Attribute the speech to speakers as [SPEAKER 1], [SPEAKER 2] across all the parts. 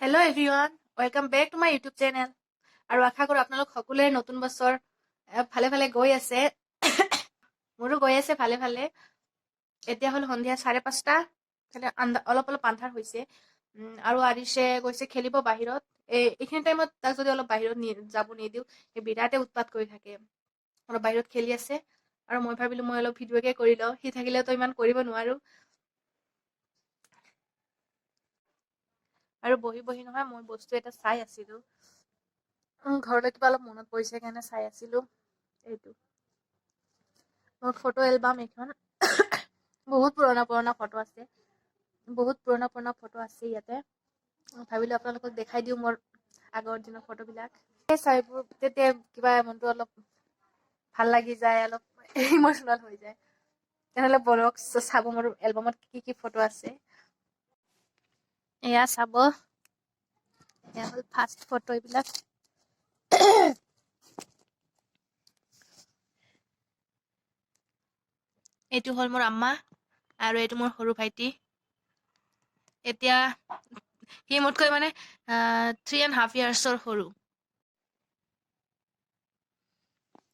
[SPEAKER 1] Hello' everyone, welcome back to my YouTube channel. আৰু আশা কৰোঁ আপোনালোক সকলোৰে নতুন বছৰ ভালে ভালে গৈ আছে। মোৰো গৈ আছে ভালে ভালে। এতিয়া হ'ল সন্ধিয়া 5:30। অলপ অলপ আন্ধাৰ হৈছে। আৰু আৰিছে গৈছে খেলিব বাহিৰত। এইখিনি টাইমত তাক যদি অলপ বাহিৰত যাব নিদিওঁ, সি বিৰাটে উৎপাত কৰি থাকে। অলপ বাহিৰত খেলি আছে আৰু মই ভাবিলোঁ মই অলপ ভিডিঅ'কে কৰি লওঁ। সি থাকিলেতো ইমান কৰিব নোৱাৰোঁ। আৰু বহি বহি নহয় মই বস্তু এটা চাই আছিলোঁ। ঘৰলৈ কিবা অলপ মনত পৰিছে কাৰণে চাই আছিলোঁ। এইটো মোৰ ফটো এলবাম এইখন। বহুত পুৰণা পুৰণা ফটো আছে। ইয়াতে। ভাবিলোঁ আপোনালোকক দেখাই দিওঁ মোৰ আগৰ দিনৰ ফটোবিলাক। চাইবোৰ তেতিয়া কিবা মনটো অলপ ভাল লাগি যায়, অলপ ইম'চনেল হৈ যায়। তেনেহ'লে বলক চাব মোৰ এলবামত কি কি ফটো আছে। এয়া চাব। এয়া হ'ল ফাৰ্ষ্ট ফটো এইবিলাক। এইটো হ'ল মোৰ আম্মা আৰু এইটো মোৰ সৰু ভাইটি। এতিয়া সি মোতকৈ মানে 3.5 yearsৰ সৰু।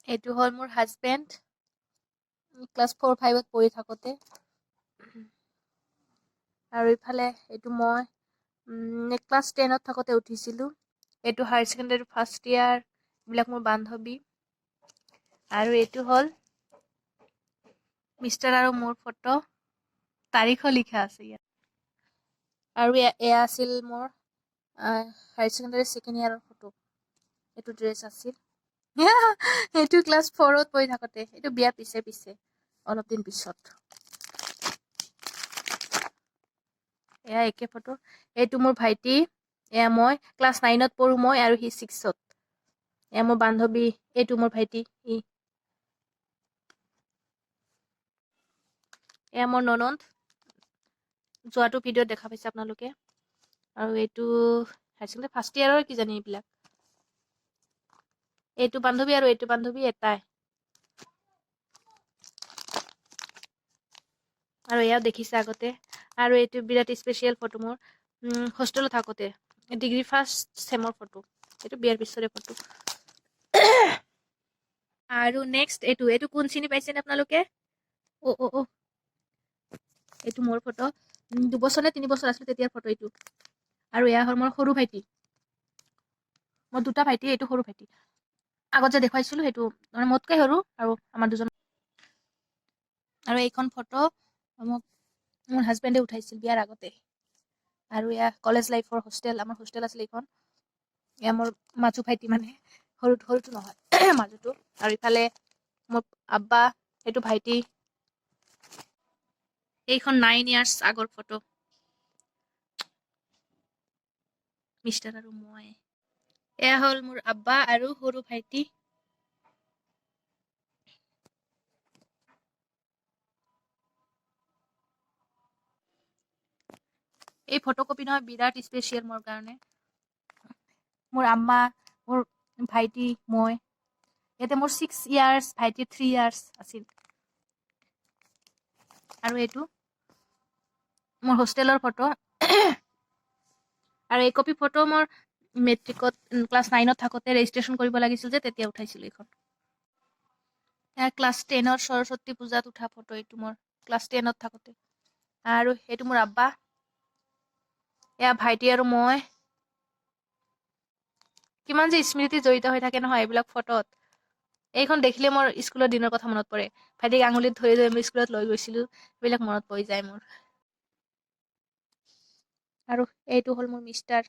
[SPEAKER 1] এইটো হ'ল মোৰ হাজবেণ্ড, ক্লাছ 4-5ত পঢ়ি থাকোঁতে। আৰু ইফালে এইটো মই ক্লাছ 10ত থাকোঁতে উঠিছিলোঁ। এইটো হায়াৰ ছেকেণ্ডেৰী ফাৰ্ষ্ট ইয়াৰ। এইবিলাক মোৰ বান্ধৱী। আৰু এইটো হ'ল মিষ্টাৰ আৰু মোৰ ফটো। তাৰিখো লিখা আছে ইয়াত। আৰু এয়া আছিল মোৰ হায়াৰ ছেকেণ্ডেৰী ছেকেণ্ড ইয়াৰৰ ফটো। এইটো ড্ৰেছ আছিল। এইটো ক্লাছ 4ত পঢ়ি থাকোঁতে। এইটো বিয়াৰ পিছে অলপ দিন পিছত। এয়া একে ফটো। এইটো মোৰ ভাইটি। এয়া মই ক্লাছ 9ত পঢ়োঁ মই আৰু সি 6ত। এয়া মোৰ বান্ধৱী। এইটো মোৰ ভাইটি। এয়া মোৰ ননন্দ। যোৱাটো ভিডিঅ'ত দেখা পাইছে আপোনালোকে। আৰু এইটো হায়াৰ ছেকেণ্ডেৰী ফাৰ্ষ্ট ইয়াৰৰ কিজানি এইবিলাক। এইটো বান্ধৱী আৰু এইটো বান্ধৱী এটাই। আৰু এয়াও দেখিছে আগতে। আৰু এইটো বিৰাট স্পেচিয়েল ফটো মোৰ হোষ্টেলত থাকোঁতে। ডিগ্ৰী ফাৰ্ষ্ট ছেমৰ ফটো। এইটো বিয়াৰ পিছৰে ফটো। আৰু নেক্সট এইটো কোন চিনি পাইছেনে আপোনালোকে? এইটো মোৰ ফটো। 2 বছৰ নে 3 বছৰ আছিলোঁ তেতিয়াৰ ফটো এইটো। আৰু এয়া হ'ল মোৰ সৰু ভাইটি। মোৰ 2টা ভাইটি, এইটো সৰু ভাইটি। আগত যে দেখুৱাইছিলোঁ সেইটো মানে মোতকৈ সৰু আৰু আমাৰ দুজন। আৰু এইখন ফটো মোক মোৰ হাজবেণ্ডে উঠাইছিল বিয়াৰ আগতে। আৰু এয়া কলেজ লাইফৰ হোষ্টেল। আমাৰ হোষ্টেল আছিল এইখন। এয়া মোৰ মাজু ভাইটি, মানে সৰুটো নহয় মাজুটো। আৰু ইফালে মোৰ আব্বা, এইটো ভাইটি। এইখন 9 years আগৰ ফটো। মিষ্টাৰ আৰু মই। এয়া হ'ল মোৰ আব্বা আৰু সৰু ভাইটি। এই ফটোকপি নহয় বিৰাট স্পেচিয়েল মোৰ কাৰণে। মোৰ আম্মা, মোৰ ভাইটি, মই। ইয়াতে মোৰ 6 years, ভাইটিৰ 3 years আছিল। আৰু এইটো মোৰ হোষ্টেলৰ ফটো। আৰু এই কপি ফটো মোৰ মেট্ৰিকত ক্লাছ 9ত থাকোঁতে ৰেজিষ্ট্ৰেশ্যন কৰিব লাগিছিল যে তেতিয়া উঠাইছিলোঁ এইখন। ক্লাছ 10ৰ সৰস্বতী পূজাত উঠা ফটো এইটো মোৰ ক্লাছ 10ত থাকোঁতে। আৰু এইটো মোৰ আব্বা। এয়া ভাইটি আৰু মই। কিমান যে স্মৃতি জড়িত হৈ থাকে নহয় এইবিলাক ফটোত। এইখন দেখিলে মোৰ স্কুলৰ দিনৰ কথা মনত পৰে। ভাইটিক আঙুলিত ধৰি ধৰি মই স্কুলত লৈ গৈছিলোঁ। এইবিলাক মনত পৰি যায় মোৰ। আৰু এইটো হ'ল মোৰ মিষ্টাৰ।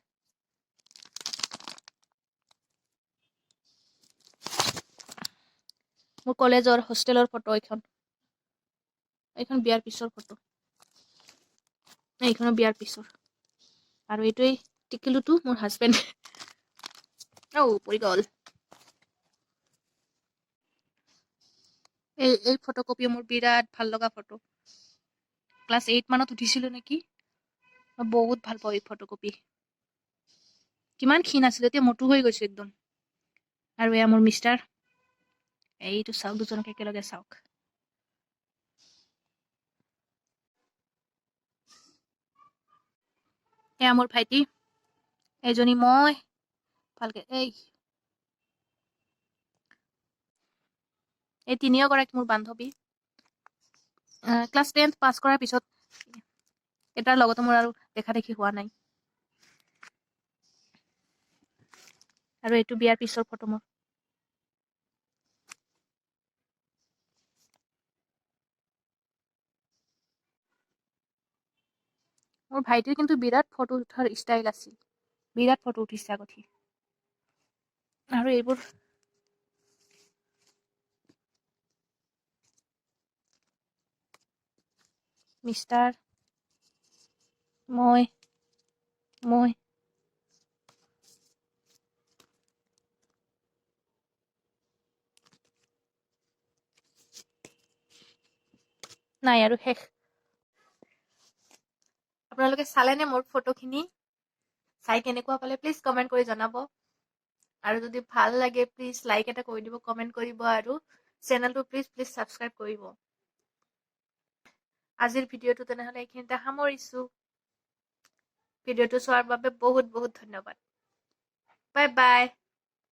[SPEAKER 1] মোৰ কলেজৰ হোষ্টেলৰ ফটো এইখন বিয়াৰ পিছৰ ফটো। এইখনো বিয়াৰ পিছৰ। আৰু এইটোৱেই টিকিলুটো মোৰ হাজবেণ্ড। পৰি গ'ল। এই ফটোকপি মোৰ বিৰাট ভাল লগা ফটো। ক্লাছ 8 মানত উঠিছিলোঁ নেকি। মই বহুত ভাল পাওঁ এই ফটোকপি। কিমান ক্ষীণ আছিলোঁ, এতিয়া মোটো হৈ গৈছোঁ একদম। আৰু এয়া মোৰ মিষ্টাৰ। এইটো চাওক, দুজনক একেলগে চাওক। এয়া মোৰ ভাইটি। এজনী মই ভালকে এই তিনিওগৰাকী মোৰ বান্ধৱী ক্লাছ 10 পাছ কৰাৰ পিছত এটাৰ লগতে মোৰ আৰু দেখা দেখি হোৱা নাই আৰু এইটো বিয়াৰ পিছৰ ফটো মোৰ ভাইটিৰ কিন্তু বিৰাট ফটো উঠাৰ ষ্টাইল আছিল বিৰাট ফটো উঠিছে আগতে আৰু এইবোৰ মিষ্টাৰ মই নাই আৰু শেষ আপোনালোকে চালেনে মোৰ ফটোখিনি চাই কেনেকুৱা পালে প্লিজ কমেণ্ট কৰি জনাব আৰু যদি ভাল লাগে প্লিজ লাইক এটা কৰি দিব কমেণ্ট কৰিব আৰু চেনেলটো প্লিজ ছাবস্ক্ৰাইব কৰিব আজিৰ ভিডিঅ'টো তেনেহ'লে এইখিনিতে সামৰিছো ভিডিঅ'টো চোৱাৰ বাবে বহুত বহুত ধন্যবাদ বাই বাই